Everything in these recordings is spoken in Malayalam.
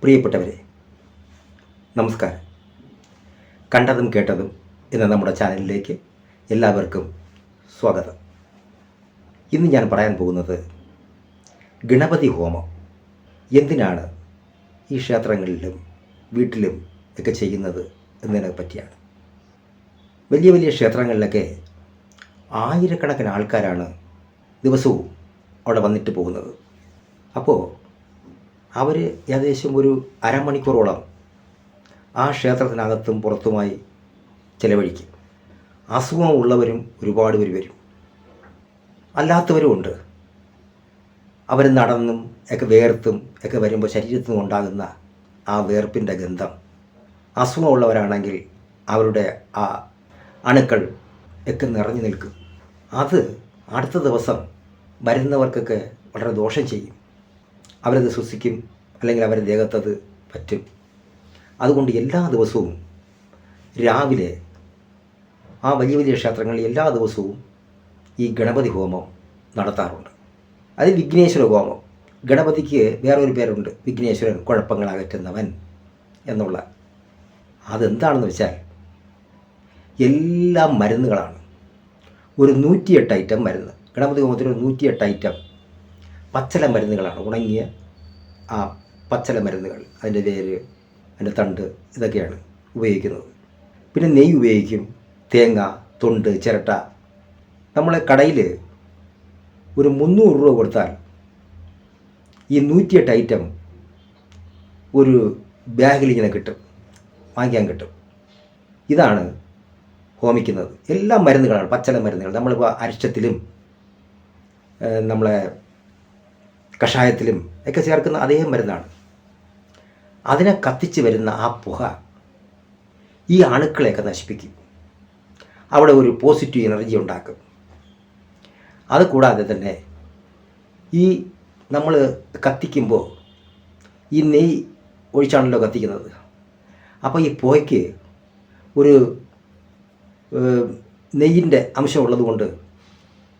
പ്രിയപ്പെട്ടവരെ, നമസ്കാരം. കണ്ടതും കേട്ടതും എന്ന നമ്മുടെ ചാനലിലേക്ക് എല്ലാവർക്കും സ്വാഗതം. ഇന്ന് ഞാൻ പറയാൻ പോകുന്നത് ഗണപതി ഹോമം എന്തിനാണ് ഈ ക്ഷേത്രങ്ങളിലും വീട്ടിലും ഒക്കെ ചെയ്യുന്നത് എന്നതിനെ പറ്റിയാണ്. വലിയ വലിയ ക്ഷേത്രങ്ങളിലൊക്കെ ആയിരക്കണക്കിന് ആൾക്കാരാണ് ദിവസവും അവിടെ വന്നിട്ട് പോകുന്നത്. അപ്പോൾ അവർ ഏകദേശം ഒരു അരമണിക്കൂറോളം ആ ക്ഷേത്രത്തിനകത്തും പുറത്തുമായി ചിലവഴിക്കും. അസുഖമുള്ളവരും ഒരുപാട് പേര് വരും, അല്ലാത്തവരും ഉണ്ട്. അവർ നടന്നും ഒക്കെ വേർത്തും ഒക്കെ വരുമ്പോൾ ശരീരത്തിൽ നിന്നുണ്ടാകുന്ന ആ വേർപ്പിൻ്റെ ഗന്ധം, അസുഖമുള്ളവരാണെങ്കിൽ അവരുടെ ആ അണുക്കൾ ഒക്കെ നിറഞ്ഞു നിൽക്കും. അത് അടുത്ത ദിവസം വരുന്നവർക്കൊക്കെ വളരെ ദോഷം ചെയ്യും. അവരത് ശ്വസിക്കും, അല്ലെങ്കിൽ അവരുടെ ദേഹത്തത് പറ്റും. അതുകൊണ്ട് എല്ലാ ദിവസവും രാവിലെ ആ വലിയ വലിയ ക്ഷേത്രങ്ങളിൽ എല്ലാ ദിവസവും ഈ ഗണപതി ഹോമം നടത്താറുണ്ട്. അത് വിഘ്നേശ്വര ഹോമം. ഗണപതിക്ക് വേറൊരു പേരുണ്ട്, വിഘ്നേശ്വരൻ, കുഴപ്പങ്ങൾ അകറ്റുന്നവൻ എന്നുള്ള. അതെന്താണെന്ന് വെച്ചാൽ എല്ലാം മരുന്നുകളാണ്. ഒരു 108 ഐറ്റം മരുന്ന്. ഗണപതി ഹോമത്തിൽ ഒരു 108 ഐറ്റം പച്ചല മരുന്നുകളാണ്. ഉണങ്ങിയ ആ പച്ചല മരുന്നുകൾ, അതിൻ്റെ വേര്, അതിൻ്റെ തണ്ട്, ഇതൊക്കെയാണ് ഉപയോഗിക്കുന്നത്. പിന്നെ നെയ്യ് ഉപയോഗിക്കും, തേങ്ങ, തൊണ്ട്, ചിരട്ട. നമ്മളെ കടയിൽ ഒരു 300 രൂപ കൊടുത്താൽ ഈ 108 ഐറ്റം ഒരു ബാഗിൽ ഇങ്ങനെ കിട്ടും, വാങ്ങിക്കാൻ കിട്ടും. ഇതാണ് ഹോമിക്കുന്നത്. എല്ലാം മരുന്നുകളാണ്, പച്ചല മരുന്നുകൾ. നമ്മളിപ്പോൾ അരിഷ്ടത്തിലും നമ്മളെ കഷായത്തിലും ഒക്കെ ചേർക്കുന്ന അതേ മരുന്നാണ്. അതിനെ കത്തിച്ച് വരുന്ന ആ പുക ഈ അണുക്കളെയൊക്കെ നശിപ്പിക്കും. അവിടെ ഒരു പോസിറ്റീവ് എനർജി ഉണ്ടാക്കും. അതുകൂടാതെ തന്നെ ഈ നമ്മൾ കത്തിക്കുമ്പോൾ ഈ നെയ്യ് ഒഴിച്ചാണല്ലോ കത്തിക്കുന്നത്. അപ്പോൾ ഈ പുകയ്ക്ക് ഒരു നെയ്യിൻ്റെ അംശമുള്ളത് കൊണ്ട്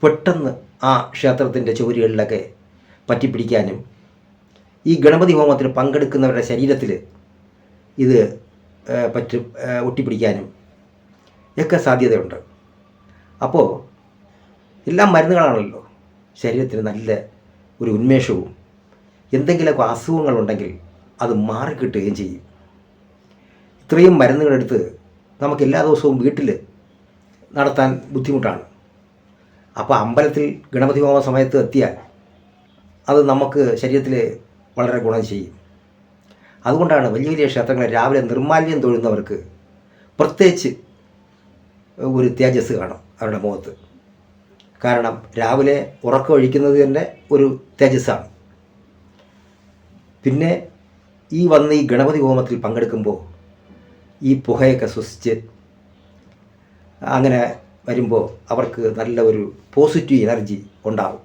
പെട്ടെന്ന് ആ ക്ഷേത്രത്തിൻ്റെ ചുവരുകളിലൊക്കെ പറ്റിപ്പിടിക്കാനും ഈ ഗണപതി ഹോമത്തിൽ പങ്കെടുക്കുന്നവരുടെ ശരീരത്തിൽ ഇത് ഒട്ടിപ്പിടിക്കാനും ഒക്കെ സാധ്യതയുണ്ട്. അപ്പോൾ എല്ലാം മരുന്നുകളാണല്ലോ. ശരീരത്തിന് നല്ല ഒരു ഉന്മേഷവും എന്തെങ്കിലുമൊക്കെ അസുഖങ്ങളുണ്ടെങ്കിൽ അത് മാറിക്കിട്ടുകയും ചെയ്യും. ഇത്രയും മരുന്നുകളെടുത്ത് നമുക്ക് എല്ലാ ദിവസവും വീട്ടിൽ നടത്താൻ ബുദ്ധിമുട്ടാണ്. അപ്പോൾ അമ്പലത്തിൽ ഗണപതി ഹോമ സമയത്ത് എത്തിയാൽ അത് നമുക്ക് ശരീരത്തിൽ വളരെ ഗുണം ചെയ്യും. അതുകൊണ്ടാണ് വലിയ വലിയ ക്ഷേത്രങ്ങളിൽ രാവിലെ നിർമ്മാല്യം തൊഴുന്നവർക്ക് പ്രത്യേകിച്ച് ഒരു തേജസ് കാണും അവരുടെ മുഖത്ത്. കാരണം രാവിലെ ഉറക്കമൊഴിക്കുന്നത് തന്നെ ഒരു തേജസ്സാണ്. പിന്നെ ഈ വന്ന് ഈ ഗണപതി ഹോമത്തിൽ പങ്കെടുക്കുമ്പോൾ ഈ പുകയൊക്കെ ശ്വസിച്ച് അങ്ങനെ വരുമ്പോൾ അവർക്ക് നല്ല ഒരു പോസിറ്റീവ് എനർജി ഉണ്ടാകും.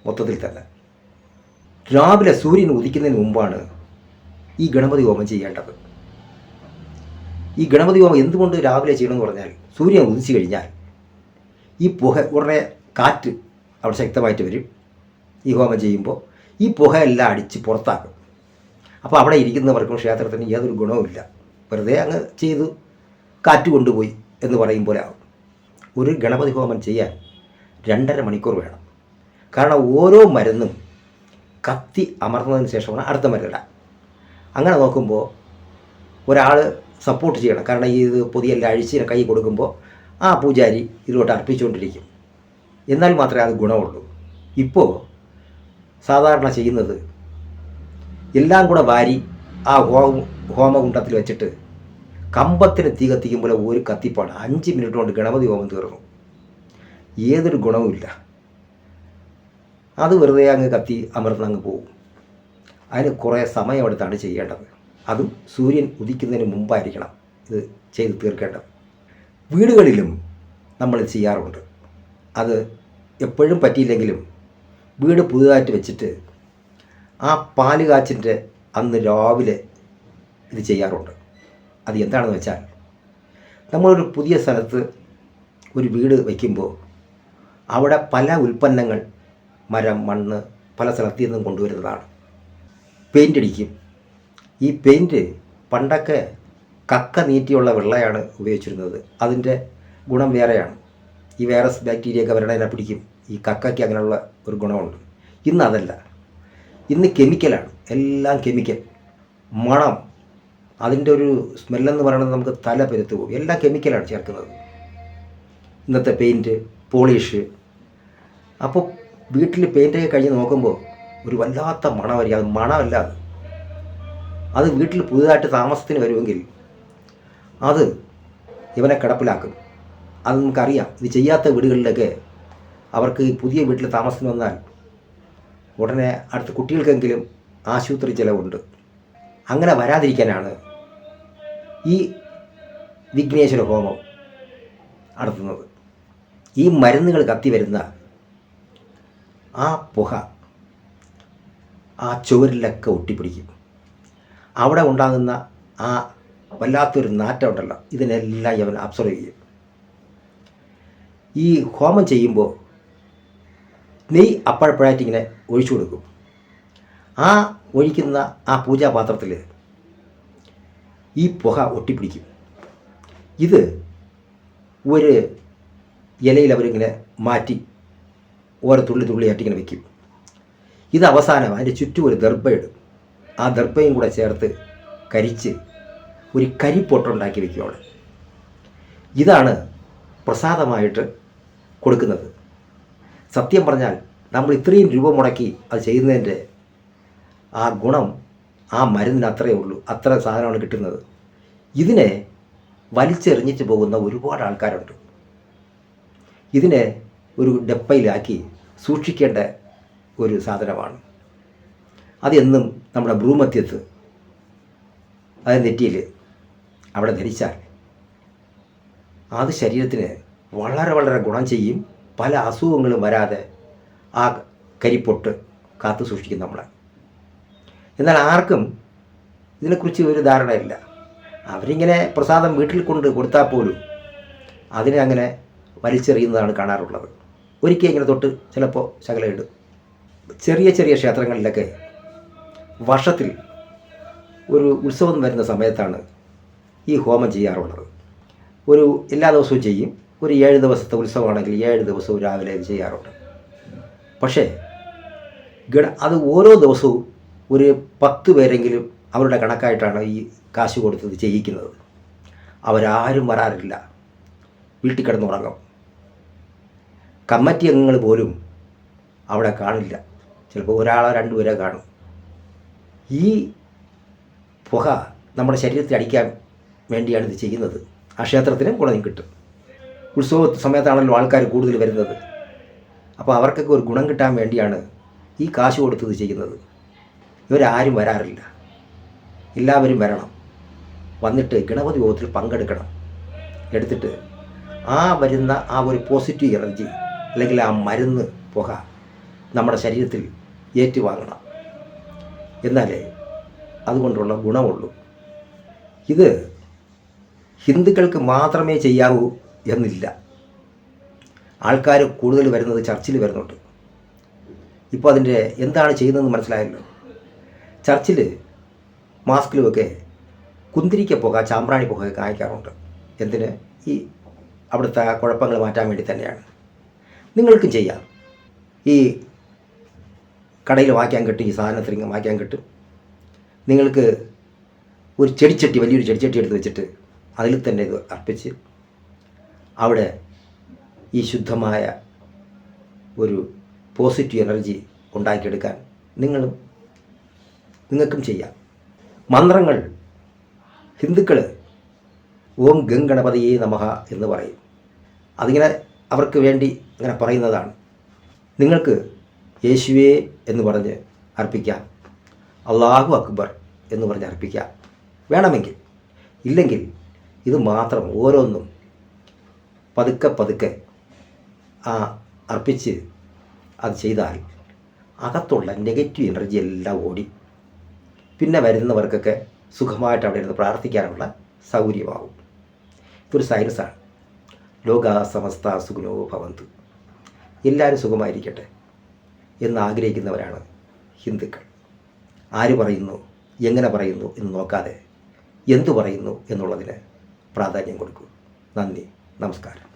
മൊത്തത്തിൽ തന്നെ രാവിലെ സൂര്യൻ ഉദിക്കുന്നതിന് മുമ്പാണ് ഈ ഗണപതി ഹോമം ചെയ്യേണ്ടത്. ഈ ഗണപതി ഹോമം എന്തുകൊണ്ട് രാവിലെ ചെയ്യണമെന്ന് പറഞ്ഞാൽ, സൂര്യൻ ഉദിച്ചു കഴിഞ്ഞാൽ ഈ പുക, ഉടനെ കാറ്റ് അവിടെ ശക്തമായിട്ട് വരും. ഈ ഹോമം ചെയ്യുമ്പോൾ ഈ പുകയെല്ലാം അടിച്ച് പുറത്താക്കും. അപ്പോൾ അവിടെ ഇരിക്കുന്നവർക്കും ക്ഷേത്രത്തിന് യാതൊരു ഗുണവുമില്ല. വെറുതെ അങ്ങ് ചെയ്തു കാറ്റ് കൊണ്ടുപോയി എന്ന് പറയും പോലെ ആവും. ഒരു ഗണപതി ഹോമം ചെയ്യാൻ 2.5 മണിക്കൂർ വേണം. കാരണം ഓരോ മരുന്നും കത്തി അമർന്നതിന് ശേഷമാണ് അടുത്ത മരുന്നിടാൻ. അങ്ങനെ നോക്കുമ്പോൾ ഒരാൾ സപ്പോർട്ട് ചെയ്യണം. കാരണം ഇത് പൊതിയെല്ലാം അഴിച്ച് കൈ കൊടുക്കുമ്പോൾ ആ പൂജാരി ഇതിലോട്ട് അർപ്പിച്ചുകൊണ്ടിരിക്കും. എന്നാൽ മാത്രമേ അത് ഗുണമുള്ളൂ. ഇപ്പോൾ സാധാരണ ചെയ്യുന്നത് എല്ലാം കൂടെ വാരി ആ ഹോമകുണ്ടത്തിൽ വെച്ചിട്ട് കമ്പത്തിന് തീ കത്തിക്കുമ്പോൾ ഒരു കത്തിപ്പാണ്. 5 മിനിറ്റ് കൊണ്ട് ഗണപതി ഹോമം തീർന്നു. ഏതൊരു ഗുണവുമില്ല. അത് വെറുതെ അങ്ങ് കത്തി അമർന്നങ്ങ് പോകും. അതിന് കുറേ സമയമെടുത്താണ് ചെയ്യേണ്ടത്. അതും സൂര്യൻ ഉദിക്കുന്നതിന് മുമ്പായിരിക്കണം ഇത് ചെയ്ത് തീർക്കേണ്ടത്. വീടുകളിലും നമ്മൾ ചെയ്യാറുണ്ട്. അത് എപ്പോഴും പറ്റിയില്ലെങ്കിലും വീട് പുതുതായിട്ട് വെച്ചിട്ട് ആ പാല് കാച്ചിൻ്റെ അന്ന് രാവിലെ ഇത് ചെയ്യാറുണ്ട്. അത് എന്താണെന്ന് വെച്ചാൽ, നമ്മളൊരു പുതിയ സ്ഥലത്ത് ഒരു വീട് വയ്ക്കുമ്പോൾ അവിടെ പല ഉൽപ്പന്നങ്ങൾ, മരം, മണ്ണ് പല സ്ഥലത്തു നിന്നും കൊണ്ടുവരുന്നതാണ്. പെയിൻ്റ് അടിക്കും, ഈ പെയിൻറ്റ് പണ്ടൊക്കെ കക്ക നീറ്റിയുള്ള വെള്ളയാണ് ഉപയോഗിച്ചിരുന്നത്. അതിൻ്റെ ഗുണം വേറെയാണ്. ഈ വൈറസ് ബാക്ടീരിയയൊക്കെ വരണതിനെ പിടിക്കും. ഈ കക്കയ്ക്ക് അങ്ങനെയുള്ള ഒരു ഗുണമുണ്ട്. ഇന്ന് അതല്ല, ഇന്ന് കെമിക്കലാണ്, എല്ലാം കെമിക്കൽ. മണം, അതിൻ്റെ ഒരു സ്മെല്ലെന്ന് പറയുന്നത് നമുക്ക് തല പെരുത്തു പോകും. എല്ലാം കെമിക്കലാണ് ചേർക്കുന്നത് ഇന്നത്തെ പെയിൻറ്റ്, പോളിഷ്. അപ്പോൾ വീട്ടിൽ പെയിൻറ്റൊക്കെ കഴിഞ്ഞ് നോക്കുമ്പോൾ ഒരു വല്ലാത്ത മണമായിരിക്കും. അത് മണമല്ല, അത് വീട്ടിൽ പുതുതായിട്ട് താമസത്തിന് വരുമെങ്കിൽ അത് ഇവനെ കിടപ്പിലാക്കും. അത് നമുക്കറിയാം. ഇത് ചെയ്യാത്ത വീടുകളിലൊക്കെ അവർക്ക് പുതിയ വീട്ടിൽ താമസത്തിന് വന്നാൽ ഉടനെ അടുത്ത കുട്ടികൾക്കെങ്കിലും ആശുപത്രി ചിലവുണ്ട്. അങ്ങനെ വരാതിരിക്കാനാണ് ഈ വിഘ്നേശ്വര ഹോമം നടത്തുന്നത്. ഈ മരുന്നുകൾ കത്തി വരുന്ന ആ പുക ആ ചുവരിലൊക്കെ ഒട്ടിപ്പിടിക്കും. അവിടെ ഉണ്ടാകുന്ന ആ വല്ലാത്തൊരു നാറ്റം ഉണ്ടല്ലോ, ഇതിനെല്ലാം ഇവൻ അബ്സർവ് ചെയ്യും. ഈ ഹോമം ചെയ്യുമ്പോൾ നെയ്യ് അപ്പോഴപ്പോഴായിട്ട് ഇങ്ങനെ ഒഴിച്ചു കൊടുക്കും. ആ ഒഴിക്കുന്ന ആ പൂജാപാത്രത്തിൽ ഈ പുക ഒട്ടിപ്പിടിക്കും. ഇത് ഒരു ഇലയിൽ അവരിങ്ങനെ മാറ്റി ഓരോ തുള്ളി തുള്ളിയായിട്ട് ഇങ്ങനെ വയ്ക്കും. ഇത് അവസാനം അതിൻ്റെ ചുറ്റും ഒരു ദർഭയിടും. ആ ദർഭയും കൂടെ ചേർത്ത് കരിച്ച് ഒരു കരിപ്പൊട്ടുണ്ടാക്കി വയ്ക്കും അവിടെ. ഇതാണ് പ്രസാദമായിട്ട് കൊടുക്കുന്നത്. സത്യം പറഞ്ഞാൽ നമ്മൾ ഇത്രയും രൂപ മുടക്കി അത് ചെയ്യുന്നതിൻ്റെ ആ ഗുണം ആ മരുന്നിന് അത്രയേ ഉള്ളൂ. അത്ര സാധനമാണ് കിട്ടുന്നത്. ഇതിനെ വലിച്ചെറിഞ്ഞിട്ട് പോകുന്ന ഒരുപാട് ആൾക്കാരുണ്ട്. ഇതിനെ ഒരു ഡപ്പയിലാക്കി സൂക്ഷിക്കേണ്ട ഒരു സാധനമാണ്. അതെന്നും നമ്മുടെ ഭ്രൂമധ്യത്ത്, അത് നെറ്റിയിൽ അവിടെ ധരിച്ചാൽ അത് ശരീരത്തിന് വളരെ വളരെ ഗുണം ചെയ്യും. പല അസുഖങ്ങളും വരാതെ ആ കരിപ്പൊട്ട് കാത്തു സൂക്ഷിക്കും നമ്മളെ. എന്നാൽ ആർക്കും ഇതിനെക്കുറിച്ച് ഒരു ധാരണയില്ല. അവരിങ്ങനെ പ്രസാദം വീട്ടിൽ കൊണ്ട് കൊടുത്താൽ പോലും അതിനെ അങ്ങനെ വലിച്ചെറിയുന്നതാണ് കാണാറുള്ളത്. ഒരിക്കൽ ഇങ്ങനെ തൊട്ട് ചിലപ്പോൾ ശകലമിടും. ചെറിയ ചെറിയ ക്ഷേത്രങ്ങളിലൊക്കെ വർഷത്തിൽ ഒരു ഉത്സവം വരുന്ന സമയത്താണ് ഈ ഹോമം ചെയ്യാറുള്ളത്. ഒരു എല്ലാ ദിവസവും ചെയ്യും. ഒരു 7 ദിവസത്തെ ഉത്സവമാണെങ്കിൽ 7 ദിവസവും രാവിലെ ചെയ്യാറുണ്ട്. പക്ഷേ അത് ഓരോ ദിവസവും ഒരു 10 പേരെങ്കിലും അവരുടെ കണക്കായിട്ടാണ് ഈ കാശ് കൊടുത്തത് ചെയ്യിക്കുന്നത്. അവരാരും വരാറില്ല, വീട്ടിൽ കിടന്നുറങ്ങും. കമ്മിറ്റി അംഗങ്ങൾ പോലും അവിടെ കാണില്ല. ചിലപ്പോൾ ഒരാളോ 2 പേരെ കാണും. ഈ പുക നമ്മുടെ ശരീരത്തിൽ അടിക്കാൻ വേണ്ടിയാണ് ഇത് ചെയ്യുന്നത്. ആ ക്ഷേത്രത്തിനും ഗുണം കിട്ടും. ഉത്സവ സമയത്താണല്ലോ ആൾക്കാർ കൂടുതൽ വരുന്നത്. അപ്പോൾ അവർക്കൊക്കെ ഒരു ഗുണം കിട്ടാൻ വേണ്ടിയാണ് ഈ കാശ് കൊടുത്തത് ചെയ്യുന്നത്. ഇവരാരും വരാറില്ല. എല്ലാവരും വരണം, വന്നിട്ട് ഗണപതി ഹോമത്തിൽ പങ്കെടുക്കണം. എടുത്തിട്ട് ആ വരുന്ന ആ ഒരു പോസിറ്റീവ് എനർജി അല്ലെങ്കിൽ ആ മരുന്ന് പുക നമ്മുടെ ശരീരത്തിൽ ഏറ്റുവാങ്ങണം. എന്നാലേ അതുകൊണ്ടുള്ള ഗുണമുള്ളൂ. ഇത് ഹിന്ദുക്കൾക്ക് മാത്രമേ ചെയ്യാവൂ എന്നില്ല. ആൾക്കാർ കൂടുതൽ വരുന്നത് ചർച്ചിൽ വരുന്നുണ്ട്. ഇപ്പോൾ അതിൻ്റെ എന്താണ് ചെയ്യുന്നതെന്ന് മനസ്സിലായല്ലോ. ചർച്ചിൽ മാസ്കിലുമൊക്കെ കുന്തിരിക്ക പുക, ചാമ്പ്രാണി പുകയൊക്കെ അയക്കാറുണ്ട്. എന്തിന്? ഈ അവിടുത്തെ കുഴപ്പങ്ങൾ മാറ്റാൻ വേണ്ടി തന്നെയാണ്. നിങ്ങൾക്കും ചെയ്യാം. ഈ കടയിൽ വാങ്ങിക്കാൻ കിട്ടും, ഈ സാധനത്തിന് വാങ്ങിക്കാൻ കിട്ടും. നിങ്ങൾക്ക് ഒരു ചെടിച്ചട്ടി, വലിയൊരു ചെടിച്ചട്ടി എടുത്ത് വെച്ചിട്ട് അതിൽ തന്നെ ഇത് അർപ്പിച്ച് അവിടെ ഈ ശുദ്ധമായ ഒരു പോസിറ്റീവ് എനർജി ഉണ്ടാക്കിയെടുക്കാൻ നിങ്ങൾക്കും ചെയ്യാം. മന്ത്രങ്ങൾ ഹിന്ദുക്കൾ ഓം ഗംഗണപതിയേ നമഃ എന്ന് പറയും. അതിങ്ങനെ അവർക്ക് വേണ്ടി അങ്ങനെ പറയുന്നതാണ്. നിങ്ങൾക്ക് യേശുവേ എന്ന് പറഞ്ഞ് അർപ്പിക്കാം, അല്ലാഹു അക്ബർ എന്ന് പറഞ്ഞ് അർപ്പിക്കാം വേണമെങ്കിൽ. ഇല്ലെങ്കിൽ ഇത് മാത്രം ഓരോന്നും പതുക്കെ പതുക്കെ അർപ്പിച്ച് അത് ചെയ്താൽ അകത്തുള്ള നെഗറ്റീവ് എനർജി എല്ലാം ഓടി പിന്നെ വരുന്നവർക്കൊക്കെ സുഖമായിട്ട് അവിടെ ഇരുന്ന് പ്രാർത്ഥിക്കാനുള്ള സൗകര്യമാവും. ഇതൊരു സയൻസാണ്. ലോക സമസ്ത സുഖനോ ഭവന്തു, എല്ലാവരും സുഖമായിരിക്കട്ടെ എന്ന് ആഗ്രഹിക്കുന്നവരാണ് ഹിന്ദുക്കൾ. ആര് പറയുന്നു എങ്ങനെ പറയുന്നു എന്ന് നോക്കാതെ എന്തു പറയുന്നു എന്നുള്ളതിന് പ്രാധാന്യം കൊടുക്കൂ. നന്ദി, നമസ്കാരം.